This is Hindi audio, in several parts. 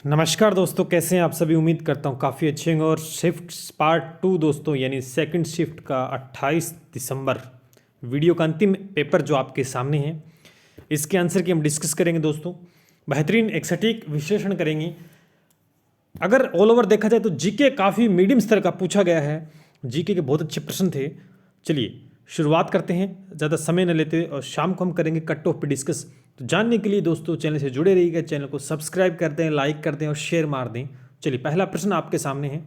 नमस्कार दोस्तों, कैसे हैं आप सभी। उम्मीद करता हूँ काफ़ी अच्छे होंगे। और शिफ्ट पार्ट 2 दोस्तों, यानी सेकंड शिफ्ट का 28 दिसंबर वीडियो का अंतिम पेपर जो आपके सामने है, इसके आंसर की हम डिस्कस करेंगे दोस्तों। बेहतरीन एक सटीक विश्लेषण करेंगे। अगर ऑल ओवर देखा जाए तो जीके काफ़ी मीडियम स्तर का पूछा गया है। जीके के बहुत अच्छे प्रश्न थे। चलिए शुरुआत करते हैं, ज़्यादा समय न लेते हुए, और शाम को हम करेंगे कट ऑफ पे डिस्कस। तो जानने के लिए दोस्तों चैनल से जुड़े रहिएगा, चैनल को सब्सक्राइब कर दें, लाइक कर दें और शेयर मार दें। चलिए पहला प्रश्न आपके सामने है।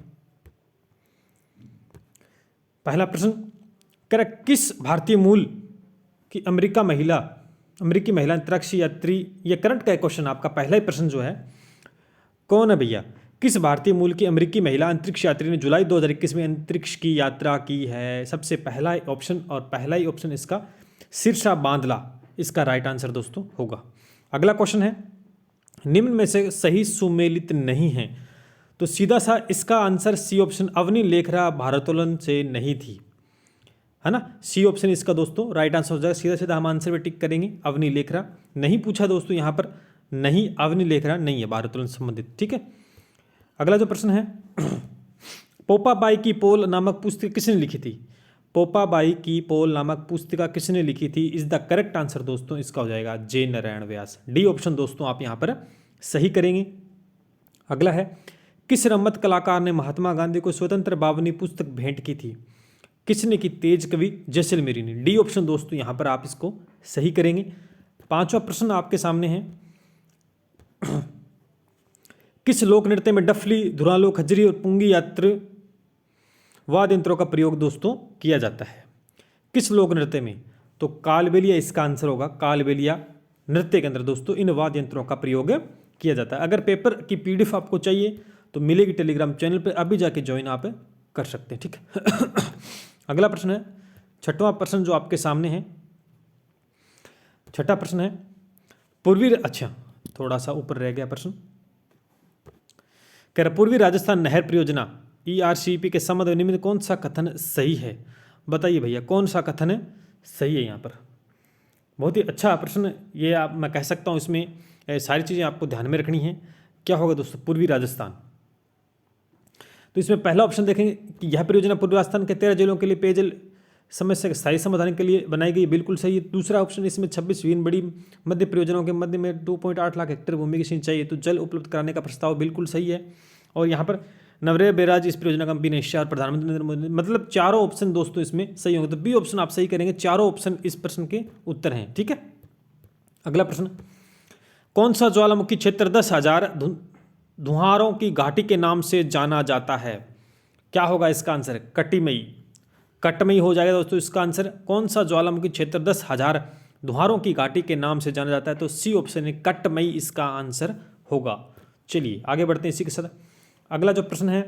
पहला प्रश्न करेक्ट, किस भारतीय मूल की अमेरिकी महिला अंतरिक्ष यात्री, ये करंट का क्वेश्चन आपका पहला ही प्रश्न जो है, कौन है भैया? किस भारतीय मूल की अमेरिकी महिला अंतरिक्ष यात्री ने जुलाई 2021 में अंतरिक्ष की यात्रा की है? सबसे पहला ऑप्शन, और पहला ही ऑप्शन इसका सिरसा बांदला इसका राइट आंसर दोस्तों होगा। अगला क्वेश्चन है, निम्न में से सही सुमेलित नहीं है। तो सीधा सा इसका answer C option, Avani Lekhara भारोत्तोलन से नहीं थी, है ना। सी ऑप्शन इसका दोस्तों राइट आंसर हो जाएगा। सीधा सीधा हम आंसर पे टिक करेंगे। अवनी लेखरा नहीं पूछा दोस्तों यहाँ पर, नहीं अवनी लेखरा नहीं है भारोत्तोलन से संबंधित, ठीक है। अगला जो प्रश्न है, पोपाबाई की पोल नामक पुस्तिका किसने लिखी थी? पोपाबाई की पोल नामक पुस्तिका किसने लिखी थी? इज द करेक्ट आंसर दोस्तों इसका हो जाएगा जे नारायण व्यास। डी ऑप्शन दोस्तों आप यहाँ पर सही करेंगे। अगला है, किस रम्मत कलाकार ने महात्मा गांधी को स्वतंत्र बावनी पुस्तक भेंट की थी? किसने की? तेज कवि जैसलमेरी ने। डी ऑप्शन दोस्तों यहाँ पर आप इसको सही करेंगे। पांचवा प्रश्न आपके सामने है, किस लोक नृत्य में डफली, धुरालो, खजरी और पुंगी यंत्र वाद्य यंत्रों का प्रयोग दोस्तों किया जाता है? किस लोक नृत्य में? तो कालबेलिया इसका आंसर होगा। कालबेलिया नृत्य के अंदर दोस्तों इन वाद्य यंत्रों का प्रयोग किया जाता है। अगर पेपर की पीडीएफ आपको चाहिए तो मिलेगी टेलीग्राम चैनल पर, अभी जाके ज्वाइन आप कर सकते हैं, ठीक है। अगला प्रश्न है, छठवां प्रश्न जो आपके सामने है। छठा प्रश्न है, अच्छा थोड़ा सा ऊपर रह गया प्रश्न। कह रहा, पूर्वी राजस्थान नहर परियोजना ERCP के संबंध में निम्न कौन सा कथन सही है? बताइए भैया कौन सा कथन सही है यहाँ पर। बहुत ही अच्छा प्रश्न ये, आप मैं कह सकता हूँ इसमें सारी चीज़ें आपको ध्यान में रखनी है। क्या होगा दोस्तों? पूर्वी राजस्थान। तो इसमें पहला ऑप्शन देखेंगे कि यह परियोजना पूर्वी राजस्थान के 13 जिलों के लिए पेयजल समस्या के स्थायी समाधान के लिए बनाई गई, बिल्कुल सही है। दूसरा ऑप्शन, इसमें 26 विभिन्न बड़ी मध्य परियोजनाओं के मध्य में 2.8 लाख हेक्टेयर भूमि की सिंचाई हेतु जल उपलब्ध कराने का प्रस्ताव, बिल्कुल सही है। और यहाँ पर नवरेह बैराज इस परियोजना का भी निश्चय, और प्रधानमंत्री नरेंद्र मोदी, मतलब चारों ऑप्शन दोस्तों इसमें सही होंगे। तो बी ऑप्शन आप सही करेंगे। चारों ऑप्शन इस प्रश्न के उत्तर हैं, ठीक है। अगला प्रश्न, कौन सा ज्वालामुखी क्षेत्र 10,000 धुआंरों की घाटी के नाम से जाना जाता है? क्या होगा इसका आंसर? कटिमई। कटमई हो जाएगा दोस्तों इसका आंसर। कौन सा ज्वालामुखी क्षेत्र 10,000 धुआंरों की घाटी के नाम से जाना जाता है? तो सी ऑप्शन है कटमई इसका आंसर होगा। चलिए आगे बढ़ते हैं इसी के साथ। अगला जो प्रश्न है,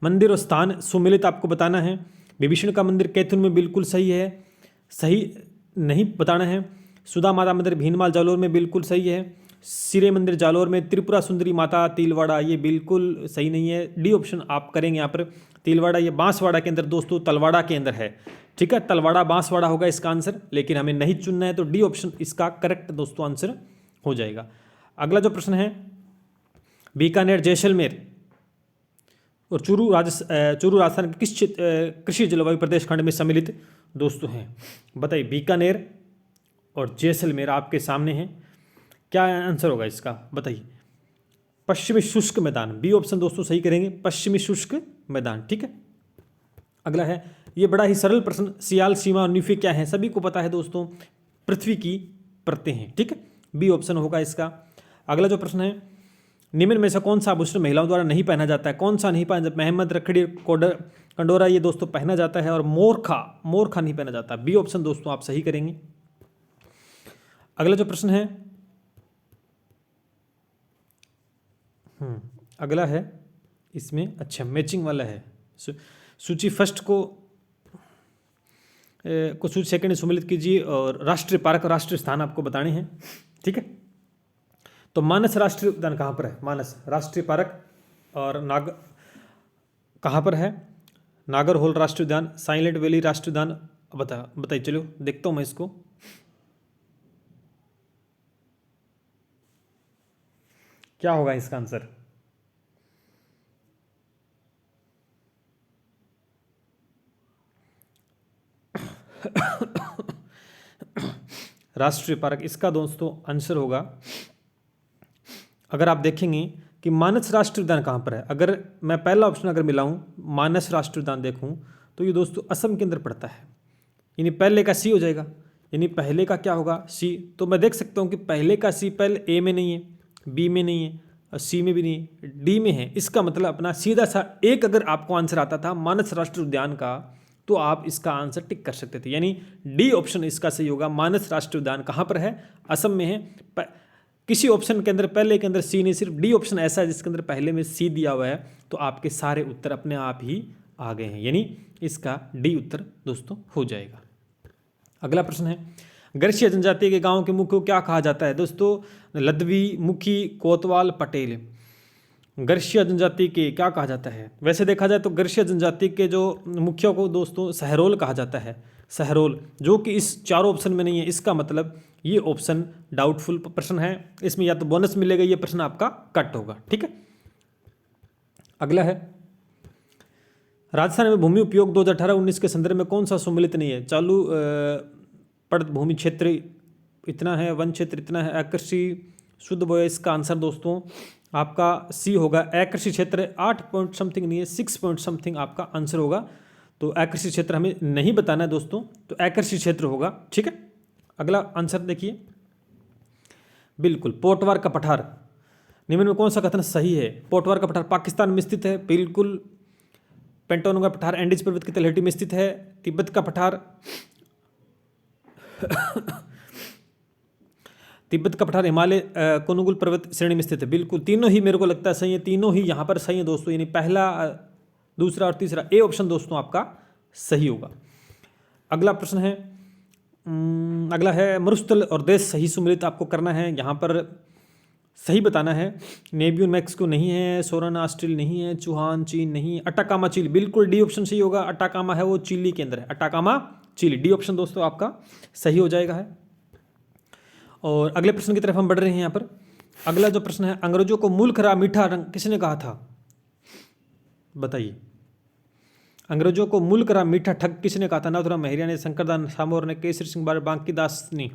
मंदिर और स्थान सुमिलित आपको बताना है। विभीषण का मंदिर कैथुन में, बिल्कुल सही है। सही नहीं बताना है। सुधा माता मंदिर भीनमाल जालोर में, बिल्कुल सही है। सिरे मंदिर जालोर में। त्रिपुरा सुंदरी माता तिलवाड़ा, ये बिल्कुल सही नहीं है। डी ऑप्शन आप करेंगे यहाँ पर। तिलवाड़ा ये बांसवाड़ा के अंदर दोस्तों, तलवाड़ा के अंदर है, ठीक है। तलवाड़ा बांसवाड़ा होगा इसका आंसर, लेकिन हमें नहीं चुनना है। तो डी ऑप्शन इसका करेक्ट दोस्तों आंसर हो जाएगा। अगला जो प्रश्न है, बीकानेर, जैसलमेर और चूरू राजस्थान के किस कृषि जलवायु प्रदेश खंड में सम्मिलित दोस्तों हैं? बताइए, बीकानेर और जैसलमेर आपके सामने हैं। क्या आंसर होगा इसका? बताइए। पश्चिमी शुष्क मैदान, बी ऑप्शन दोस्तों सही करेंगे। पश्चिमी शुष्क मैदान, ठीक है। अगला है, ये बड़ा ही सरल प्रश्न, सियाल, सीमा और न्यूफी क्या है? सभी को पता है दोस्तों, पृथ्वी की परतें हैं, ठीक है। बी ऑप्शन होगा इसका। अगला जो प्रश्न है, निम्न में से कौन सा आभूषण महिलाओं द्वारा नहीं पहना जाता है? कौन सा नहीं पहना जाता? मेहमद, रखड़ी, कंडोरा ये दोस्तों पहना जाता है। और मोरखा नहीं पहना जाता। बी ऑप्शन दोस्तों आप सही करेंगे। अगला जो प्रश्न है, अगला है इसमें, अच्छा मैचिंग वाला है। सूची फर्स्ट को सूची सेकंड सम्मिलित कीजिए, और राष्ट्रीय पार्क और राष्ट्रीय स्थान आपको बताने हैं, ठीक है। तो मानस राष्ट्रीय उद्यान कहाँ पर है? मानस राष्ट्रीय पार्क। और कहाँ पर है? नागरहोल राष्ट्रीय उद्यान, साइलेंट वैली राष्ट्रीय उद्यान। बताइए, चलो देखता हूँ मैं इसको। क्या होगा इसका आंसर? राष्ट्रीय पार्क, इसका दोस्तों आंसर होगा, अगर आप देखेंगे कि मानस राष्ट्रीय उद्यान कहाँ पर है, अगर मैं पहला ऑप्शन अगर मिलाऊं मानस राष्ट्रीय उद्यान देखूं तो ये दोस्तों असम के अंदर पड़ता है, यानी पहले का सी हो जाएगा, यानी पहले का क्या होगा? सी। तो मैं देख सकता हूँ कि पहले का सी पहले ए में नहीं है, बी में नहीं है और सी में भी नहीं है, डी में है। इसका मतलब अपना सीधा सा एक अगर आपको आंसर आता था मानस राष्ट्रीय उद्यान का तो आप इसका आंसर टिक कर सकते थे, यानी डी ऑप्शन इसका सही होगा। मानस राष्ट्रीय उद्यान कहाँ पर है? असम में है। किसी ऑप्शन के अंदर पहले के अंदर सी नहीं, सिर्फ डी ऑप्शन ऐसा है जिसके अंदर पहले में सी दिया हुआ है, तो आपके सारे उत्तर अपने आप ही आ गए हैं, यानी इसका डी उत्तर दोस्तों हो जाएगा। अगला प्रश्न है, गर्षिया जनजाति के गांव के मुख्य को क्या कहा जाता है? दोस्तों लदवी, मुखी, कोतवाल, पटेल। गर्षिया जनजाति के क्या कहा जाता है? वैसे देखा जाए तो गर्षिया जनजाति के जो मुखिया को दोस्तों सहरोल कहा जाता है, सहरोल, जो कि इस चारों ऑप्शन में नहीं है। इसका मतलब ये ऑप्शन डाउटफुल प्रश्न है, इसमें या तो बोनस मिलेगा, ये प्रश्न आपका कट होगा, ठीक है। अगला है, राजस्थान में भूमि उपयोग 2018-19 के संदर्भ में कौन सा सम्मिलित नहीं है? चालू पड़त भूमि क्षेत्र इतना है, वन क्षेत्र इतना है, अकृषि शुद्ध बोया। इसका आंसर दोस्तों आपका सी होगा। अकृषि क्षेत्र 8 पॉइंट समथिंग नहीं है, 6 पॉइंट समथिंग आपका आंसर होगा। तो अकृषि क्षेत्र हमें नहीं बताना है दोस्तों, तो अकृषि क्षेत्र होगा, ठीक है। अगला आंसर देखिए, बिल्कुल पोटवार का पठार निम्न में कौन सा कथन सही है? पोटवार का पठार पाकिस्तान में स्थित है, बिल्कुल। पेंटोन का पठार एंडीज पर्वत की तलहटी में स्थित है। तिब्बत का पठार तिब्बत का पठार हिमालय कोनुगुल पर्वत श्रेणी में स्थित है, बिल्कुल। तीनों ही मेरे को लगता है सही है, तीनों ही यहाँ पर सही है दोस्तों, यानी पहला, दूसरा और तीसरा, ए ऑप्शन दोस्तों आपका सही होगा। अगला प्रश्न है, अगला है, मरुस्थल और देश सही सुमेलित आपको करना है, यहाँ पर सही बताना है। नेबियन मैक्सिको नहीं है, सोरन ऑस्ट्रेल नहीं है, चुहान चीन नहीं, अटाकामा चिली, बिल्कुल डी ऑप्शन सही होगा। अटाकामा है वो चिली के अंदर है, अटाकामा चिली, डी ऑप्शन दोस्तों आपका सही हो जाएगा है। और अगले प्रश्न की तरफ हम बढ़ रहे हैं यहाँ पर। अगला जो प्रश्न है, अंग्रेजों को मूर्ख हरा मीठा रंग किसने कहा था? बताइए, अंग्रेजों को मूर्ख हरा मीठा ठग किसने कहा था? नाथुराम महरिया ने, शंकरदास सामोर ने, केसरी सिंह बांकीदास ने,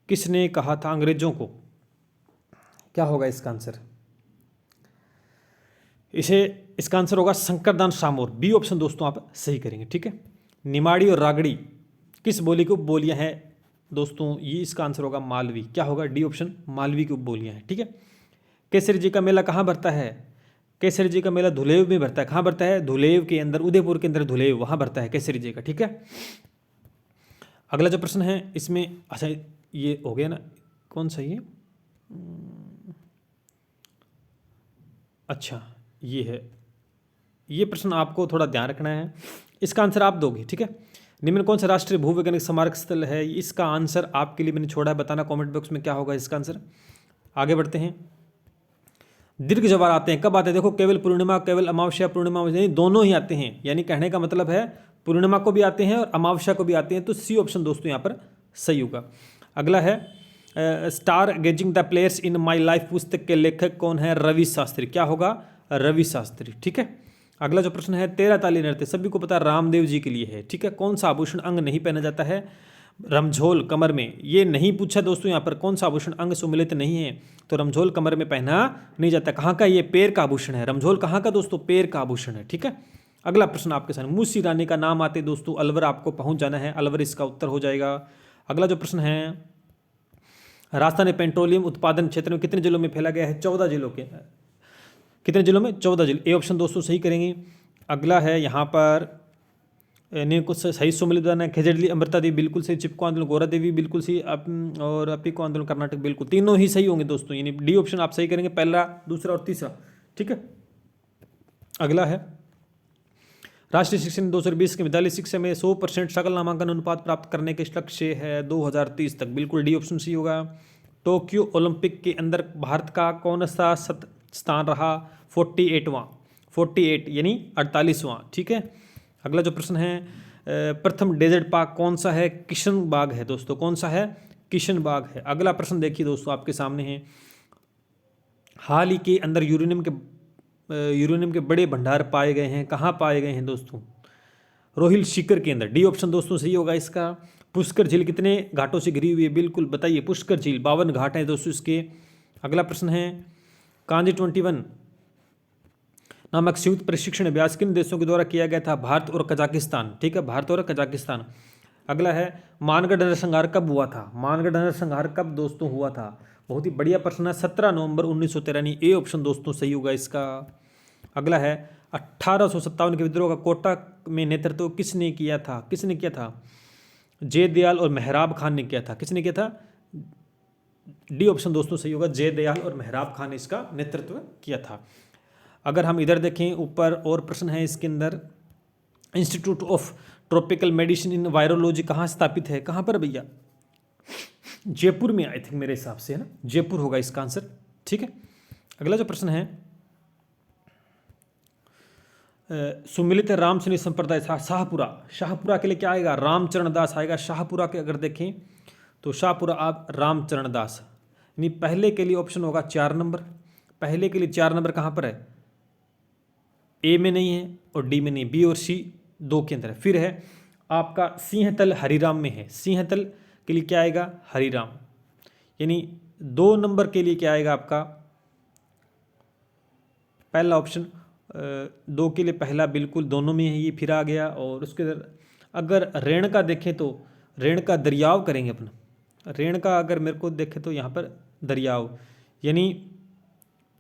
किसने कहा था अंग्रेजों को? क्या होगा इसका आंसर? इसका आंसर होगा शंकरदास सामोर, बी ऑप्शन दोस्तों आप सही करेंगे, ठीक है। निमाड़ी और रागड़ी किस बोली की उपबोलियां हैं दोस्तों? ये इसका आंसर होगा मालवी, क्या होगा? डी ऑप्शन, मालवी की उपबोलियां हैं, ठीक है। केसरी जी का मेला कहाँ भरता है? केसरी जी का मेला धुलेव में भरता है। कहाँ भरता है? धुलेव के अंदर, उदयपुर के अंदर धुलेव, वहाँ भरता है केसरी जी का, ठीक है। अगला जो प्रश्न है इसमें, अच्छा ये हो गया ना, कौन सा ये, अच्छा ये है, ये प्रश्न आपको थोड़ा ध्यान रखना है, इसका आंसर आप दोगे, ठीक है। निम्न कौन सा राष्ट्रीय भूवैज्ञानिक स्मारक स्थल है? इसका आंसर आपके लिए मैंने छोड़ा है, बताना कमेंट बॉक्स में क्या होगा इसका आंसर। आगे बढ़ते हैं। दीर्घ ज्वार आते हैं, कब आते हैं? देखो, केवल पूर्णिमा, केवल अमावस्या, पूर्णिमा, यानी दोनों ही आते हैं, यानी कहने का मतलब है पूर्णिमा को भी आते हैं और अमावस्या को भी आते हैं, तो सी ऑप्शन दोस्तों यहाँ पर सही होगा। अगला है, star gazing the players in my life पुस्तक के लेखक कौन है? रवि शास्त्री, क्या होगा? रवि शास्त्री, ठीक है। अगला जो प्रश्न है, 13 ताली नृत्य सभी को पता रामदेव जी के लिए है, ठीक है। कौन सा आभूषण अंग नहीं पहना जाता है? रमझोल कमर में, ये नहीं पूछा दोस्तों यहाँ पर, कौन सा आभूषण अंग सुमिलित नहीं है, तो रमझोल कमर में पहना नहीं जाता। कहाँ का? ये पैर का आभूषण है। रमझोल कहाँ का दोस्तों? पैर का आभूषण है, ठीक है। अगला प्रश्न आपके सामने, मूसी रानी का नाम आते दोस्तों अलवर, आपको पहुंच जाना है, अलवर इसका उत्तर हो जाएगा। अगला जो प्रश्न है, राजस्थान में पेट्रोलियम उत्पादन क्षेत्र में कितने जिलों में फैला गया है? 14 जिलों के, कितने जिलों में? 14 जिले, ए ऑप्शन दोस्तों सही करेंगे। अगला है यहाँ पर, कुछ सही सुमिलित है, खेजड़ली अमृता देवी बिल्कुल सही, चिपको आंदोलन गोरा देवी बिल्कुल सही, और अपीको आंदोलन कर्नाटक बिल्कुल, तीनों ही सही होंगे दोस्तों, यानी डी ऑप्शन आप सही करेंगे, पहला, दूसरा और तीसरा, ठीक है। अगला है, राष्ट्रीय शिक्षा 2020 के विद्यालय शिक्षा में 100% सकल नामांकन अनुपात प्राप्त करने के लक्ष्य है 2030 तक, बिल्कुल डी ऑप्शन सही होगा। टोक्यो ओलंपिक के अंदर भारत का कौन सा स्थान रहा? 48 यानी 48वां, ठीक है। अगला जो प्रश्न है, प्रथम डेजर्ट पार्क कौन सा है? किशनबाग है दोस्तों, कौन सा है? किशनबाग है। अगला प्रश्न देखिए दोस्तों आपके सामने है, हाल ही के अंदर यूरेनियम के बड़े भंडार पाए गए हैं। कहाँ पाए गए हैं दोस्तों? रोहिल शिखर के अंदर। डी ऑप्शन दोस्तों सही होगा इसका। पुष्कर झील कितने घाटों से घिरी हुई है? बिल्कुल बताइए। पुष्कर झील 52 घाट हैं दोस्तों इसके। अगला प्रश्न है, कांजी 21 नामक संयुक्त प्रशिक्षण अभ्यास किन देशों के द्वारा किया गया था? भारत और कजाकिस्तान। ठीक है, भारत और कजाकिस्तान। अगला है, मानगढ़ नरसंहार कब हुआ था? मानगढ़ नरसंहार कब दोस्तों हुआ था? बहुत ही बढ़िया प्रश्न है, 17 नवंबर 1913। ए ऑप्शन दोस्तों सही होगा इसका। अगला है, 1857 के विद्रोह का कोटा में नेतृत्व किसने किया था? किसने किया था? जयदयाल और मेहराब खान ने किया था। किसने किया था? डी ऑप्शन दोस्तों सही होगा, जयदयाल और मेहराब खान ने इसका नेतृत्व किया था। अगर हम इधर देखें ऊपर और प्रश्न है इसके अंदर, institute of tropical medicine in virology कहाँ स्थापित है? कहाँ पर भैया? जयपुर में, आई थिंक मेरे हिसाब से, है ना, जयपुर होगा इसका आंसर। ठीक है, अगला जो प्रश्न है, सुमिलित राम शनि संप्रदाय शाहपुरा। शाहपुरा के लिए क्या आएगा? रामचरण दास आएगा। शाहपुरा के अगर देखें तो शाहपुरा आप रामचरण दास, यानी पहले के लिए ऑप्शन होगा 4 नंबर। पहले के लिए 4 नंबर कहाँ पर है? ए में नहीं है और डी में नहीं, बी और सी 2 के अंदर है। फिर है आपका सिंहतल हरिराम में है। सिंहतल के लिए क्या आएगा? हरिराम। यानी 2 नंबर के लिए क्या आएगा आपका? पहला ऑप्शन। 2 के लिए पहला बिल्कुल दोनों में है ये, फिर आ गया। और उसके अगर रेणुका देखें तो रेणुका दरियाव करेंगे अपना। रेणुका अगर मेरे को देखें तो यहाँ पर दरियाव, यानी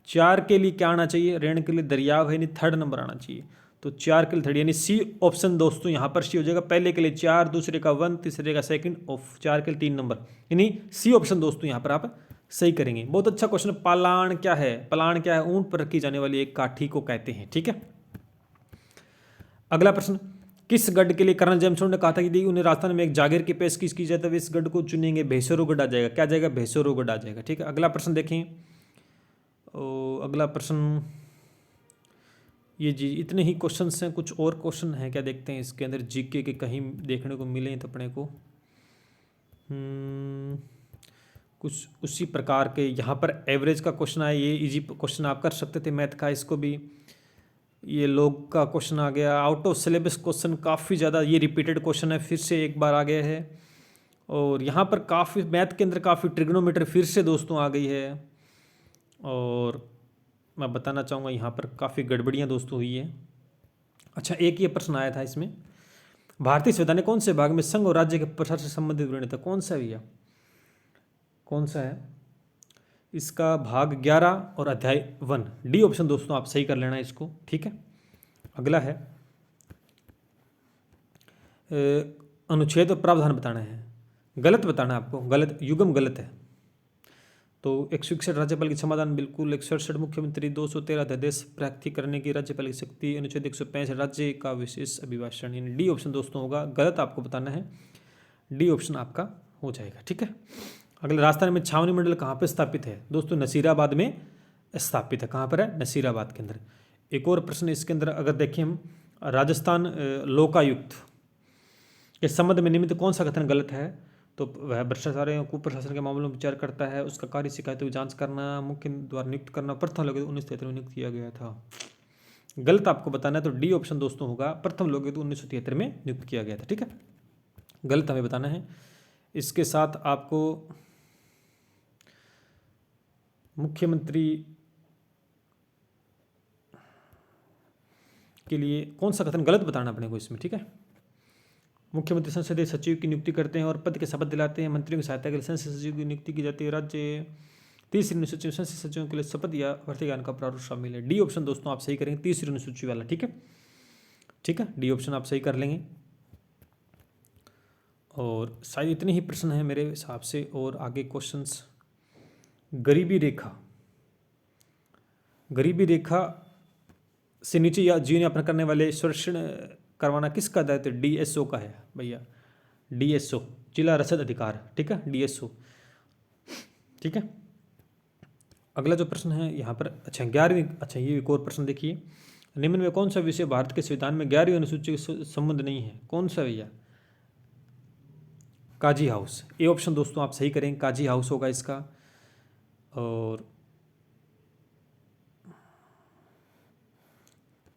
4 के लिए क्या आना चाहिए? रेणुका के लिए दरियाव है, यानी 3rd नंबर आना चाहिए। तो 4 के लिए 3rd, यानी सी ऑप्शन दोस्तों यहाँ पर सी हो जाएगा। पहले के लिए 4, दूसरे का 1, तीसरे का 2 और 4 के लिए 3 नंबर, यानी सी ऑप्शन दोस्तों यहाँ पर आप सही करेंगे। बहुत अच्छा क्वेश्चन। पालाण क्या है? पलाण क्या है? ऊंट पर रखी जाने वाली एक काठी को कहते हैं। ठीक है, अगला प्रश्न, किस गढ़ के लिए कर्नल जेम्स ने कहा था कि उन्हें राजस्थान में एक जागीर की पेशकश की जाए तो इस गढ़ को चुनेंगे? भैंसोरोगढ़ आ जाएगा। क्या जाएगा? भैंसोरोगढ़ आ जाएगा। ठीक है, अगला प्रश्न देखें। अगला प्रश्न, ये जी इतने ही क्वेश्चंस हैं, कुछ और क्वेश्चन हैं क्या? देखते हैं इसके अंदर जीके के कहीं देखने को मिले तो अपने को कुछ उसी प्रकार के। यहाँ पर एवरेज का क्वेश्चन आया, ये इजी क्वेश्चन आप कर सकते थे मैथ का। इसको भी, ये लोग का क्वेश्चन आ गया। आउट ऑफ सिलेबस क्वेश्चन काफ़ी ज़्यादा, ये रिपीटेड क्वेश्चन है, फिर से एक बार आ गया है। और यहाँ पर काफ़ी मैथ के अंदर काफ़ी ट्रिग्नोमेट्री फिर से दोस्तों आ गई है। और मैं बताना चाहूँगा यहाँ पर काफ़ी गड़बड़ियाँ दोस्तों हुई है। अच्छा, एक ये प्रश्न आया था इसमें, भारतीय संविधान ने कौन से भाग में संघ और राज्य के प्रसार से संबंधित विवरण था? कौन सा भैया? कौन सा है इसका? भाग 11 और अध्याय 1। डी ऑप्शन दोस्तों आप सही कर लेना इसको। ठीक है, अगला है, अनुच्छेद और प्रावधान बताना है। गलत बताना है आपको, गलत युग्म गलत है। तो 161 राज्यपाल की क्षमतान बिल्कुल, 167 मुख्यमंत्री, 213 अध्यादेश प्राप्ति करने की राज्यपाल की शक्ति, अनुच्छेद 165 राज्य का विशेष अभिभाषण। यानी डी ऑप्शन दोस्तों होगा। गलत आपको बताना है, डी ऑप्शन आपका हो जाएगा। ठीक है, अगला, राजस्थान में छावनी मंडल कहाँ पर स्थापित है? दोस्तों नसीराबाद में स्थापित है। कहाँ पर है? नसीराबाद के अंदर। एक और प्रश्न इसके अंदर अगर देखें हम, राजस्थान लोकायुक्त के संबंध में निम्नलिखित कौन सा कथन गलत है? तो वह भ्रष्टाचार एवं कुप्रशासन के मामलों में विचार करता है, उसका कार्य शिकायतों की जांच करना, मुख्य द्वारा नियुक्त करना, प्रथम लोकहित 1973 में नियुक्त किया गया था। गलत आपको बताना है, तो डी ऑप्शन दोस्तों होगा, प्रथम लोकहित 1973 में नियुक्त किया गया था। ठीक है, गलत हमें बताना है। इसके साथ आपको मुख्यमंत्री के लिए कौन सा कथन गलत बताना अपने को इसमें। ठीक है, मुख्यमंत्री संसदीय सचिव की नियुक्ति करते हैं और पद के शपथ दिलाते हैं। मंत्रियों की सहायता के लिए संसदीय सचिव की नियुक्ति की जाती है। राज्य तीसरी अनुसूची में संसदीय सचिवों के लिए शपथ या भर्ती ज्ञान का प्रारूप शामिल है। डी ऑप्शन दोस्तों आप सही करेंगे, तीसरी अनुसूची वाला। ठीक है, ठीक है, डी ऑप्शन आप सही कर लेंगे। और शायद इतने ही प्रश्न हैं मेरे हिसाब से। और आगे क्वेश्चंस, गरीबी रेखा, गरीबी रेखा से नीचे या जीवन यापन करने वाले सुरक्षण करवाना किसका दायित्व? डीएसओ का है भैया, डीएसओ, जिला रसद अधिकार। ठीक है, डीएसओ। ठीक है, अगला जो प्रश्न है यहाँ पर, अच्छा 11वीं, अच्छा ये एक और प्रश्न देखिए, निम्न में कौन सा विषय भारत के संविधान में 11वीं अनुसूची के संबंध नहीं है? कौन सा भैया? काजी हाउस। ए ऑप्शन दोस्तों आप सही करेंगे, काजी हाउस होगा इसका। और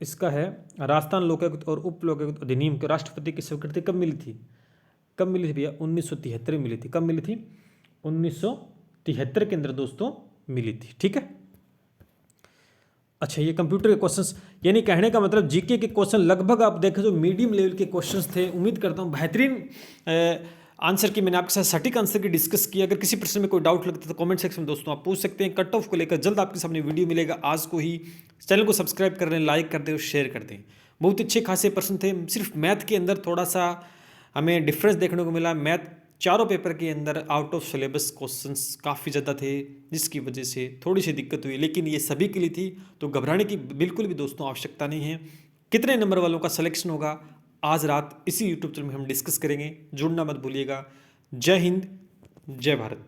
इसका है राजस्थान लोकायुक्त और उप लोकायुक्त अधिनियम को राष्ट्रपति की स्वीकृति कब मिली थी? कब मिली थी भैया? 1973 में मिली थी। कब मिली थी? 1973 के अंदर दोस्तों मिली थी। ठीक है। अच्छा, ये कंप्यूटर के क्वेश्चंस, यानी कहने का मतलब जीके के क्वेश्चन लगभग आप देखें तो मीडियम लेवल के क्वेश्चंस थे। उम्मीद करता हूँ बेहतरीन आंसर की मैंने आपके साथ सटीक आंसर की डिस्कस किया। अगर किसी प्रश्न में कोई डाउट लगता है तो कमेंट सेक्शन में दोस्तों आप पूछ सकते हैं। कट ऑफ को लेकर जल्द आपके सामने वीडियो मिलेगा। आज को ही चैनल को सब्सक्राइब कर दें, लाइक कर दें और शेयर कर दें। बहुत अच्छे खासे प्रश्न थे। सिर्फ मैथ के अंदर थोड़ा सा हमें डिफरेंस देखने को मिला। मैथ चारों पेपर के अंदर आउट ऑफ सिलेबस क्वेश्चंस काफ़ी ज़्यादा थे, जिसकी वजह से थोड़ी सी दिक्कत हुई, लेकिन ये सभी के लिए थी, तो घबराने की बिल्कुल भी दोस्तों आवश्यकता नहीं है। कितने नंबर वालों का सिलेक्शन होगा आज रात इसी यूट्यूब चैनल में हम डिस्कस करेंगे। जुड़ना मत भूलिएगा। जय हिंद, जय भारत।